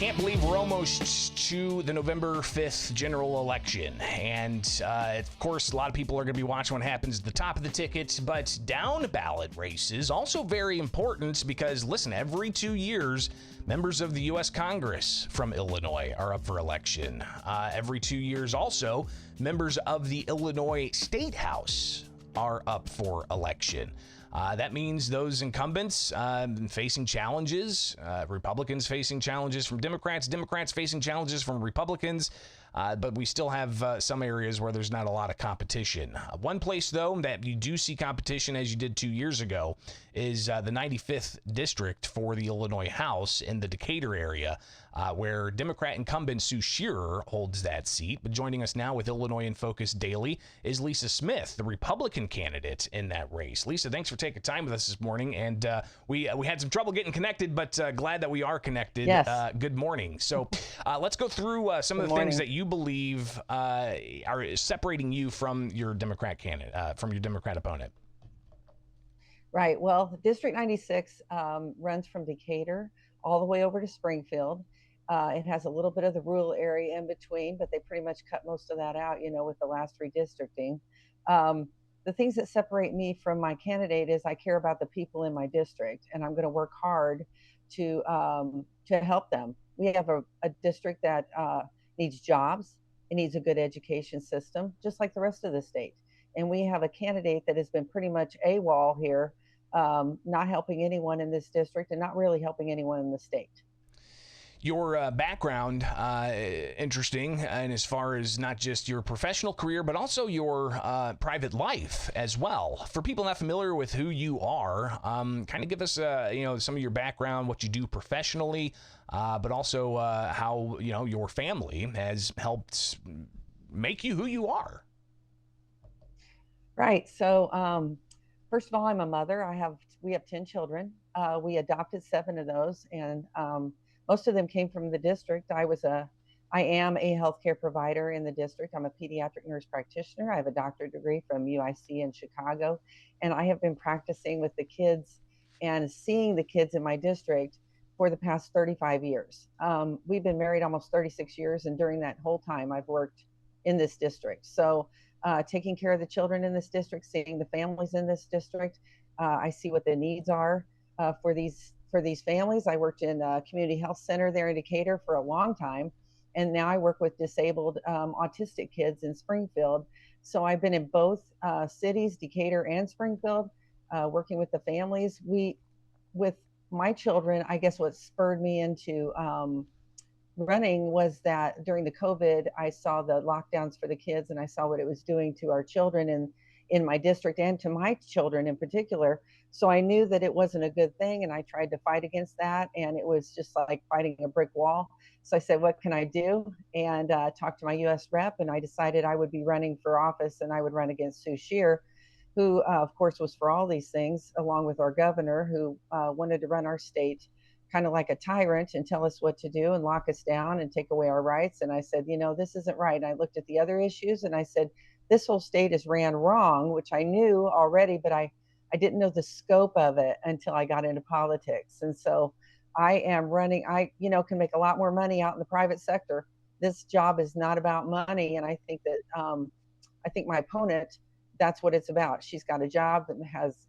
Can't believe we're almost to the November 5th general election. And of course, a lot of people are going to be watching what happens at the top of the ticket, but down ballot races also very important because, listen, every 2 years, members of the U.S. Congress from Illinois are up for election. Every 2 years also, members of the Illinois Statehouse are up for election. That means those incumbents facing challenges, Republicans facing challenges from Democrats, Democrats facing challenges from Republicans, but we still have some areas where there's not a lot of competition. One place, though, that you do see competition, as you did 2 years ago, is the 95th district for the Illinois House in the Decatur area, where Democrat incumbent Sue Shearer holds that seat. But joining us now with Illinois in Focus Daily is Lisa Smith, the Republican candidate in that race. Lisa, thanks for taking time with us this morning. And we had some trouble getting connected, but glad that we are connected. Yes. Good morning. So let's go through some of the things that you believe are separating you from your Democrat candidate, from your Democrat opponent. Right. Well, District 96 runs from Decatur all the way over to Springfield. It has a little bit of the rural area in between, but they pretty much cut most of that out, with the last redistricting. The things that separate me from my candidate is I care about the people in my district, and I'm going to work hard to help them. We have a district that needs jobs. It needs a good education system, just like the rest of the state. And we have a candidate that has been pretty much AWOL here, not helping anyone in this district and not really helping anyone in the state. Your background, interesting, and as far as not just your professional career, but also your private life as well. For people not familiar with who you are, kind of give us, some of your background, what you do professionally, but also how, your family has helped make you who you are. Right. So, first of all, I'm a mother. We have 10 children. We adopted 7 of those, and most of them came from the district. I am a healthcare provider in the district. I'm a pediatric nurse practitioner. I have a doctorate degree from UIC in Chicago, and I have been practicing with the kids and seeing the kids in my district for the past 35 years. We've been married almost 36 years, and during that whole time, I've worked in this district. So taking care of the children in this district, seeing the families in this district, I see what the needs are for these families. I worked in a community health center there in Decatur for a long time, and now I work with disabled autistic kids in Springfield. So I've been in both cities, Decatur and Springfield, working with the families. With my children, I guess what spurred me into running was that during the COVID, I saw the lockdowns for the kids, and I saw what it was doing to our children in my district and to my children in particular. So I knew that it wasn't a good thing, and I tried to fight against that, and it was just like fighting a brick wall. So I said, what can I do? And talked to my U.S. rep, and I decided I would be running for office, and I would run against Sue Shearer, who, of course, was for all these things, along with our governor, who wanted to run our state kind of like a tyrant and tell us what to do and lock us down and take away our rights. And I said, this isn't right. And I looked at the other issues, and I said, this whole state is ran wrong, which I knew already, but I didn't know the scope of it until I got into politics. And so I am running. I can make a lot more money out in the private sector. This job is not about money. And I think that I think my opponent, that's what it's about. She's got a job that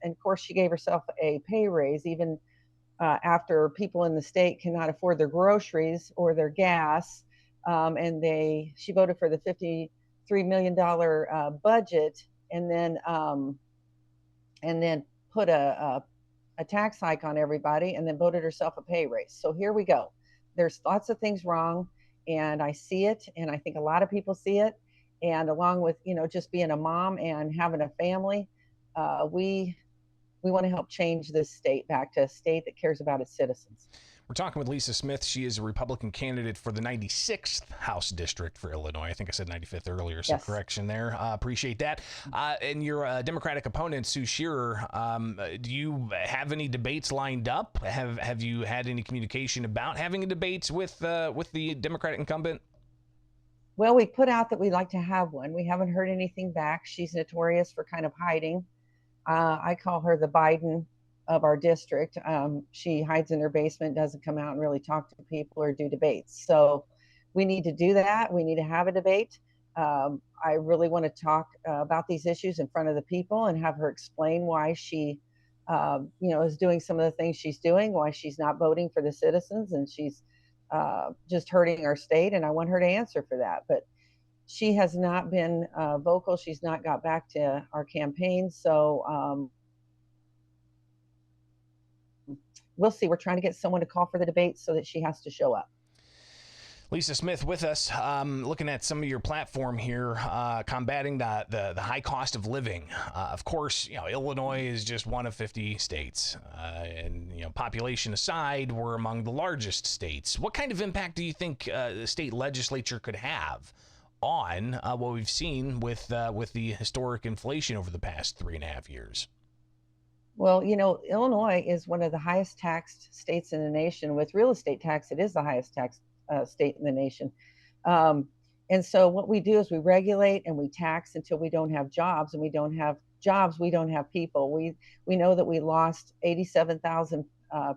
and of course she gave herself a pay raise, even after people in the state cannot afford their groceries or their gas. And she voted for the $53 million budget, and then put a tax hike on everybody, and then voted herself a pay raise. So here we go. There's lots of things wrong, and I see it, and I think a lot of people see it. And along with, just being a mom and having a family, we want to help change this state back to a state that cares about its citizens. We're talking with Lisa Smith. She is a Republican candidate for the 96th House District for Illinois. I think I said 95th earlier, so yes. Correction there. Appreciate that. And your Democratic opponent, Sue Shearer, do you have any debates lined up? Have you had any communication about having a debate with the Democratic incumbent? Well, we put out that we'd like to have one. We haven't heard anything back. She's notorious for kind of hiding. I call her the Biden of our district. She hides in her basement, doesn't come out and really talk to people or do debates. So we need to do that. We need to have a debate. I really want to talk about these issues in front of the people and have her explain why she, is doing some of the things she's doing, why she's not voting for the citizens, and she's just hurting our state. And I want her to answer for that. But she has not been vocal. She's not got back to our campaign. So we'll see. We're trying to get someone to call for the debate so that she has to show up. Lisa Smith with us, looking at some of your platform here, combating the high cost of living. Of course, Illinois is just one of 50 states, and population aside, we're among the largest states. What kind of impact do you think the state legislature could have on what we've seen with the historic inflation over the past 3.5 years? Well, Illinois is one of the highest taxed states in the nation. With real estate tax, it is the highest taxed state in the nation. And so what we do is we regulate and we tax until we don't have jobs, and we don't have jobs, we don't have people. We know that we lost 87,000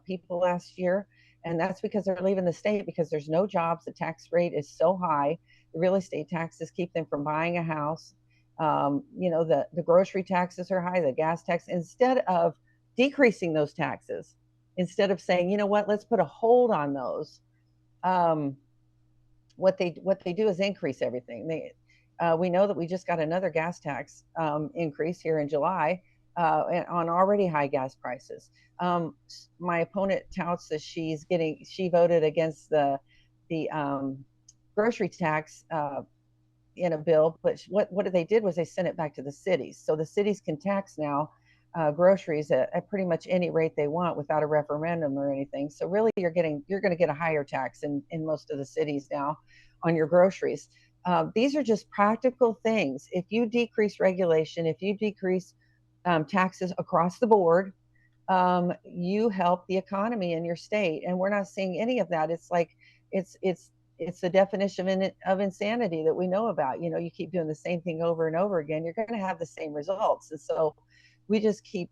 people last year, and that's because they're leaving the state because there's no jobs. The tax rate is so high. The real estate taxes keep them from buying a house. The grocery taxes are high, the gas tax. Instead of decreasing those taxes, instead of saying, you know what, let's put a hold on those, what they do is increase everything. We know that we just got another gas tax increase here in July on already high gas prices. My opponent touts that she voted against the grocery tax in a bill, but what they did was they sent it back to the cities, so the cities can tax now groceries at pretty much any rate they want without a referendum or anything. So really, you're going to get a higher tax in most of the cities now on your groceries. These are just practical things. If you decrease regulation, if you decrease taxes across the board, you help the economy in your state. And we're not seeing any of that. It's like it's the definition of insanity that we know about. You keep doing the same thing over and over again, you're going to have the same results. And so we just keep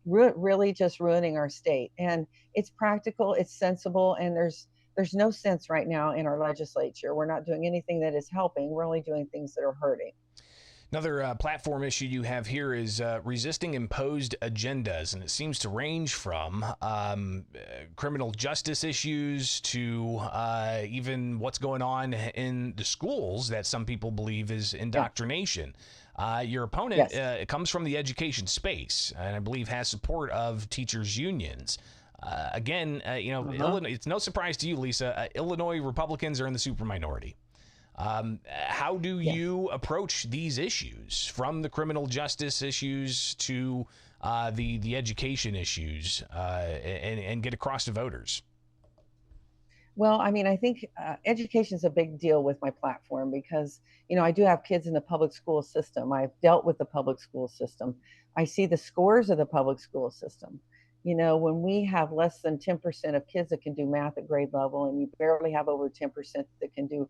really just ruining our state. And it's practical, it's sensible, and there's no sense right now in our legislature. We're not doing anything that is helping. We're only doing things that are hurting. Another platform issue you have here is resisting imposed agendas, and it seems to range from criminal justice issues to even what's going on in the schools that some people believe is indoctrination. Your opponent comes from the education space, and I believe has support of teachers' unions. Illinois, it's no surprise to you, Lisa, Illinois Republicans are in the super minority. How do you approach these issues, from the criminal justice issues to the education issues, and get across to voters? Well, I mean, I think education is a big deal with my platform because, I do have kids in the public school system. I've dealt with the public school system. I see the scores of the public school system. When we have less than 10% of kids that can do math at grade level, and you barely have over 10% that can do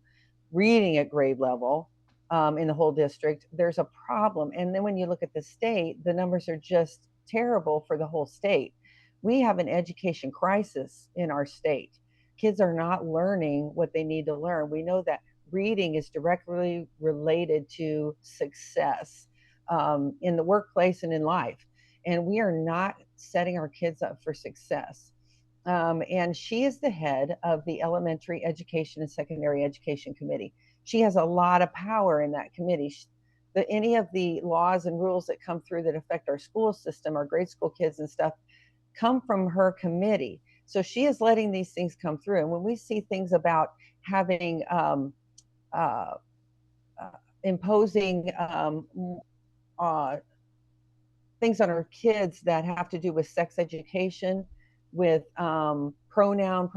reading at grade level in the whole district, there's a problem. And then when you look at the state, the numbers are just terrible for the whole state. We have an education crisis in our state. Kids are not learning what they need to learn. We know that reading is directly related to success in the workplace and in life. And we are not setting our kids up for success. And she is the head of the Elementary Education and Secondary Education Committee. She has a lot of power in that committee. Any of the laws and rules that come through that affect our school system, our grade school kids and stuff, come from her committee. So she is letting these things come through. And when we see things about having imposing things on our kids that have to do with sex education, with pronoun,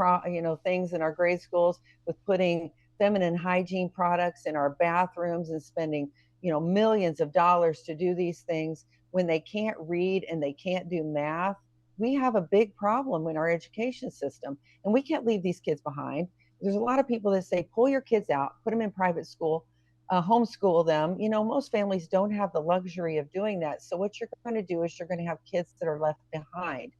things in our grade schools, with putting feminine hygiene products in our bathrooms and spending, millions of dollars to do these things when they can't read and they can't do math. We have a big problem in our education system, and we can't leave these kids behind. There's a lot of people that say, pull your kids out, put them in private school, homeschool them. Most families don't have the luxury of doing that. So what you're going to do is you're going to have kids that are left behind.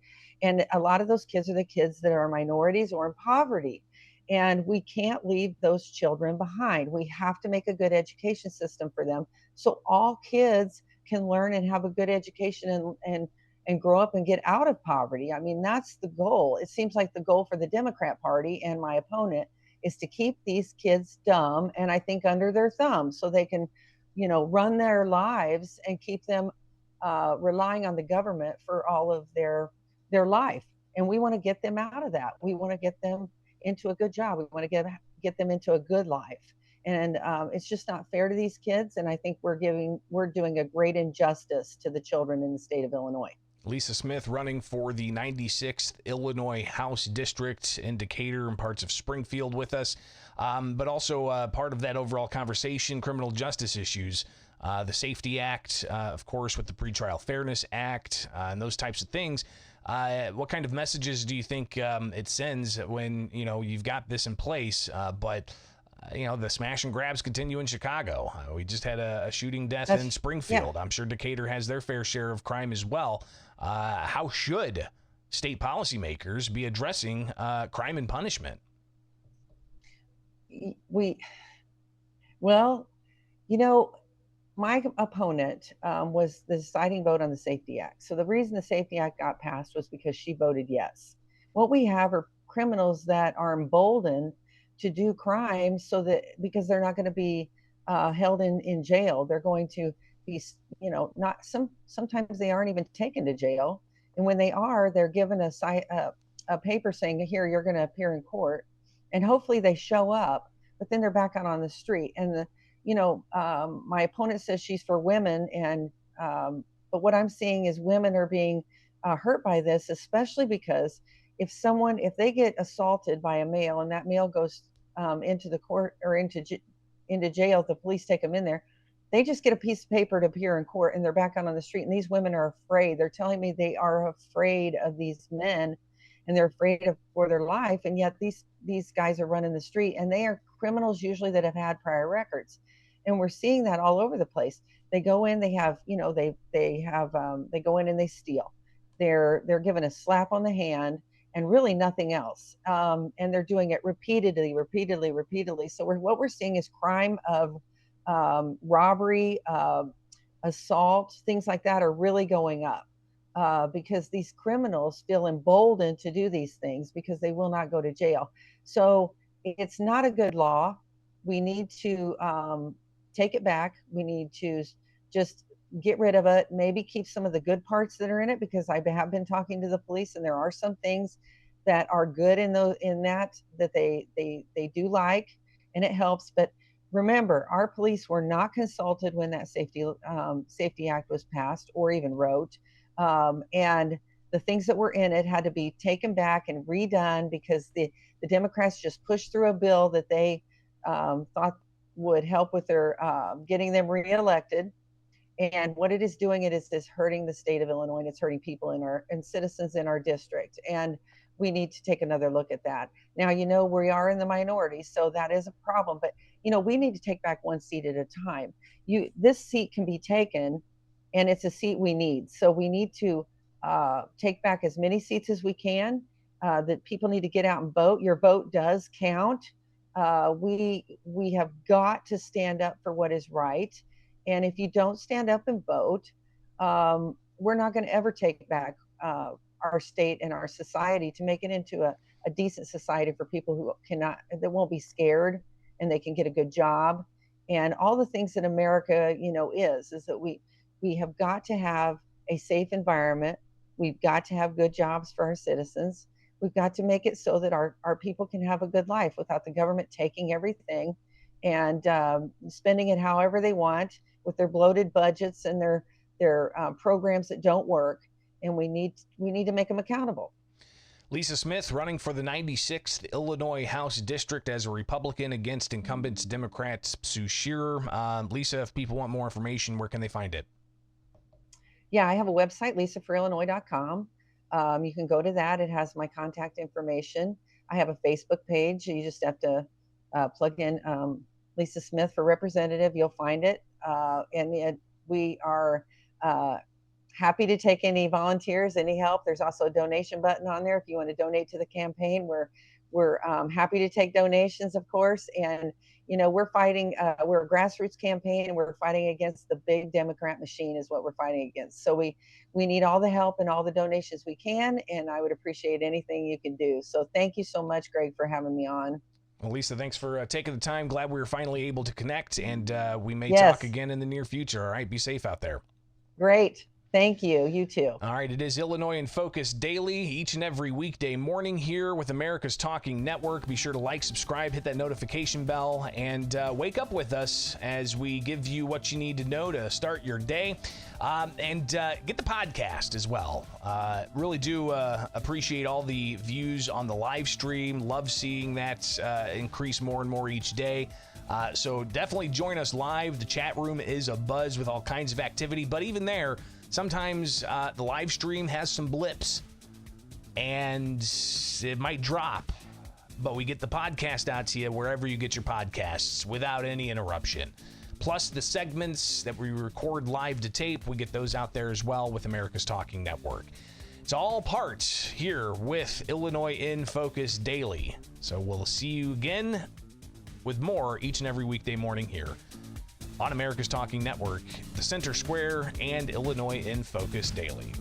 And a lot of those kids are the kids that are minorities or in poverty. And we can't leave those children behind. We have to make a good education system for them so all kids can learn and have a good education and grow up and get out of poverty. I mean, that's the goal. It seems like the goal for the Democrat Party and my opponent is to keep these kids dumb and I think under their thumb so they can, run their lives and keep them relying on the government for all of their life. And we want to get them out of that. We want to get them into a good job. We want to get them into a good life. And it's just not fair to these kids. And I think we're doing a great injustice to the children in the state of Illinois. Lisa Smith running for the 96th Illinois House District in Decatur and parts of Springfield with us, but also part of that overall conversation, criminal justice issues, the Safety Act, of course, with the Pretrial Fairness Act, and those types of things. What kind of messages do you think it sends when, you've got this in place, but the smash and grabs continue in Chicago? We just had a shooting death in Springfield. Yeah. I'm sure Decatur has their fair share of crime as well. How should state policymakers be addressing crime and punishment? My opponent was the deciding vote on the Safety Act. So the reason the Safety Act got passed was because she voted yes. What we have are criminals that are emboldened to do crime because they're not going to be held in jail. They're going to be, sometimes they aren't even taken to jail. And when they are, they're given a paper saying, here, you're going to appear in court. And hopefully they show up, but then they're back out on the street. And my opponent says she's for women. But what I'm seeing is women are being hurt by this, especially because if they get assaulted by a male and that male goes into the court or into jail, the police take them in there, they just get a piece of paper to appear in court and they're back out on the street. And these women are afraid. They're telling me they are afraid of these men and they're afraid for their life. And yet these guys are running the street and they are criminals usually that have had prior records. And we're seeing that all over the place. They go in, they have, they go in and they steal. They're given a slap on the hand and really nothing else. And they're doing it repeatedly. So what we're seeing is crime of robbery, assault, things like that are really going up because these criminals feel emboldened to do these things because they will not go to jail. So it's not a good law. We need to take it back. We need to just get rid of it, maybe keep some of the good parts that are in it, because I have been talking to the police and there are some things that are good in that they do like, and it helps. But remember, our police were not consulted when that Safety Act was passed or even wrote. And the things that were in it had to be taken back and redone because the Democrats just pushed through a bill that they thought would help with their getting them reelected. And what it is doing, it is hurting the state of Illinois, and it's hurting people and citizens in our district. And we need to take another look at that. Now, we are in the minority, so that is a problem. But, we need to take back one seat at a time. This seat can be taken, and it's a seat we need. So we need to take back as many seats as we can. That people need to get out and vote. Your vote does count. We have got to stand up for what is right. And if you don't stand up and vote, we're not going to ever take back our state and our society to make it into a decent society for people who that won't be scared and they can get a good job. And all the things that America, is that we have got to have a safe environment. We've got to have good jobs for our citizens. We've got to make it so that our people can have a good life without the government taking everything and spending it however they want with their bloated budgets and their programs that don't work. And we need to make them accountable. Lisa Smith running for the 96th Illinois House District as a Republican against incumbent Democrat Sue Shearer. Lisa, if people want more information, where can they find it? Yeah, I have a website, lisaforillinois.com. You can go to that. It has my contact information. I have a Facebook page. You just have to plug in Lisa Smith for representative. You'll find it. We are happy to take any volunteers, any help. There's also a donation button on there if you want to donate to the campaign. We're happy to take donations, of course. And we're fighting. We're a grassroots campaign, and we're fighting against the big Democrat machine. Is what we're fighting against. So we need all the help and all the donations we can. And I would appreciate anything you can do. So thank you so much, Greg, for having me on. Well, Lisa, thanks for taking the time. Glad we were finally able to connect, and we may Yes. talk again in the near future. All right, be safe out there. Great. Thank you. You too. All right, it is Illinois in Focus Daily, each and every weekday morning here with America's Talking Network. Be sure to like, subscribe, hit that notification bell, and wake up with us as we give you what you need to know to start your day. And get the podcast as well. Really do appreciate all the views on the live stream. Love seeing that increase more and more each day. So definitely join us live. The chat room is abuzz with all kinds of activity, but even there, sometimes the live stream has some blips and it might drop, but we get the podcast out to you wherever you get your podcasts without any interruption. Plus the segments that we record live to tape, we get those out there as well with America's Talking Network. It's all part here with Illinois in Focus Daily. So we'll see you again with more each and every weekday morning here on America's Talking Network, the Center Square, and Illinois in Focus Daily.